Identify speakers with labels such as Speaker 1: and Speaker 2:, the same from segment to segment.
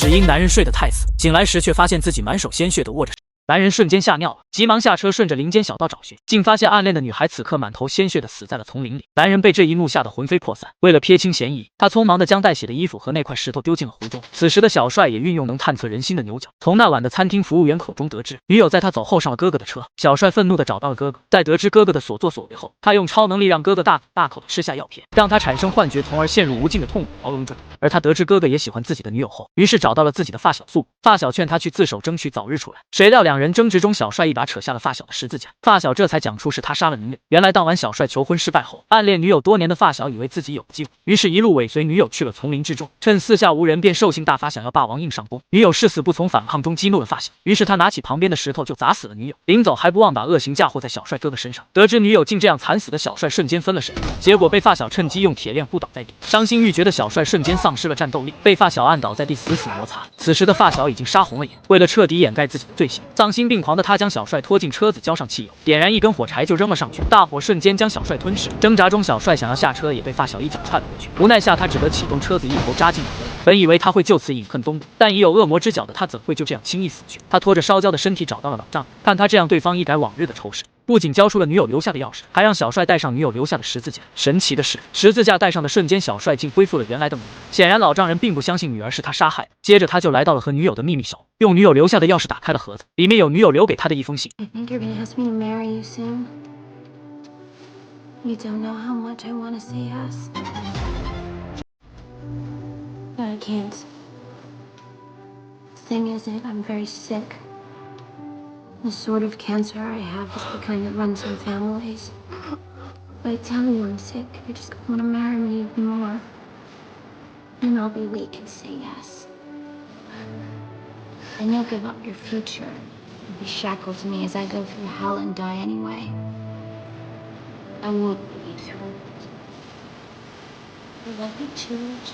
Speaker 1: 只因男人睡得太死，醒来时却发现自己满手鲜血的握着。男人瞬间吓尿了，急忙下车，顺着林间小道找寻，竟发现暗恋的女孩此刻满头鲜血的死在了丛林里。男人被这一幕吓得魂飞魄散，为了撇清嫌疑，他匆忙的将带血的衣服和那块石头丢进了湖中。此时的小帅也运用能探测人心的牛角，从那晚的餐厅服务员口中得知，女友在他走后上了哥哥的车。小帅愤怒的找到了哥哥，在得知哥哥的所作所为后，他用超能力让哥哥大口的吃下药片，让他产生幻觉，从而陷入无尽的痛苦牢笼中。而他得知哥哥也喜欢自己的女友后，于是找到了自己的发小素。发小劝他去自首，争取早日出来。谁料两人争执中，小帅一把扯下了发小的十字架，发小这才讲出是他杀了女友。原来当晚小帅求婚失败后，暗恋女友多年的发小以为自己有机会，于是一路尾随女友去了丛林之中，趁四下无人便兽性大发，想要霸王硬上弓。女友誓死不从，反抗中激怒了发小，于是他拿起旁边的石头就砸死了女友，临走还不忘把恶行嫁祸在小帅哥哥身上。得知女友竟这样惨死的小帅瞬间分了神，结果被发小趁机用铁链扑倒在地。伤心欲绝的小帅瞬间丧失了战斗力，被发小按倒在地死死摩擦。此时的发小已经杀红了眼，为了彻底掩盖自己的罪行，丧心病狂的他将小帅拖进车子，浇上汽油，点燃一根火柴就扔了上去，大火瞬间将小帅吞噬。挣扎中小帅想要下车，也被发小一脚踹了回去，无奈下他只得启动车子一头扎进了河里。本以为他会就此饮恨东北，但已有恶魔之脚的他怎会就这样轻易死去？他拖着烧焦的身体找到了老丈人，看他这样，对方一改往日的仇视，不仅交出了女友留下的钥匙，还让小帅带上女友留下的十字架。神奇的是，十字架戴上的瞬间，小帅竟恢复了原来的模样。显然老丈人并不相信女儿是他杀害的。接着他就来到了和女友的秘密小屋，用女友留下的钥匙打开了盒子，里面有女友留给他的一封信。
Speaker 2: I think you're gonna ask me to marry you soon. You don't know how much I want to say yes. But I can't. The thing is, I'm very sick. The sort of cancer I have is the kind that runs in families. If I tell you I'm sick, you're just gonna want to marry me even more. And I'll be weak and say yes. Then you'll give up your future and be shackled to me as I go through hell and die anyway. I won't put you through it. I love you too much.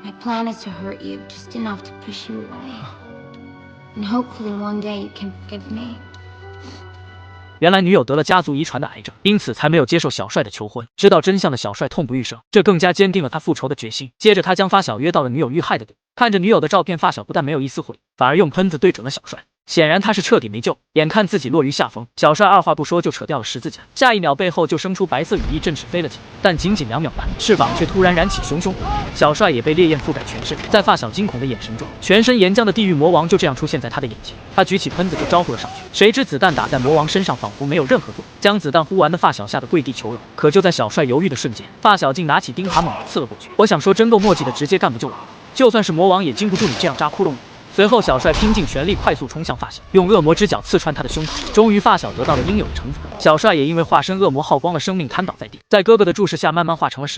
Speaker 2: My plan is to hurt you just enough to push you away. And hopefully one day you can forgive me.
Speaker 1: 原来女友得了家族遗传的癌症，因此才没有接受小帅的求婚。知道真相的小帅痛不欲生，这更加坚定了他复仇的决心。接着他将发小约到了女友遇害的地，看着女友的照片，发小不但没有一丝悔意，反而用喷子对准了小帅。显然他是彻底没救，眼看自己落于下风，小帅二话不说就扯掉了十字架，下一秒背后就生出白色羽翼，振翅飞了起来。但仅仅2秒半，翅膀却突然燃起熊熊火焰，小帅也被烈焰覆盖全身。在发小惊恐的眼神中，全身岩浆的地狱魔王就这样出现在他的眼前。他举起喷子就招呼了上去，谁知子弹打在魔王身上，仿佛没有任何作用。将子弹呼完的发小吓得跪地求饶，可就在小帅犹豫的瞬间，发小竟拿起钉耙猛地刺了过去。我想说，真够墨迹的，直接干不就完了？就算是魔王也经不住你这样扎窟窿。随后，小帅拼尽全力，快速冲向发小，用恶魔之脚刺穿他的胸膛。终于，发小得到了应有的惩罚。小帅也因为化身恶魔耗光了生命，瘫倒在地，在哥哥的注视下，慢慢化成了石头。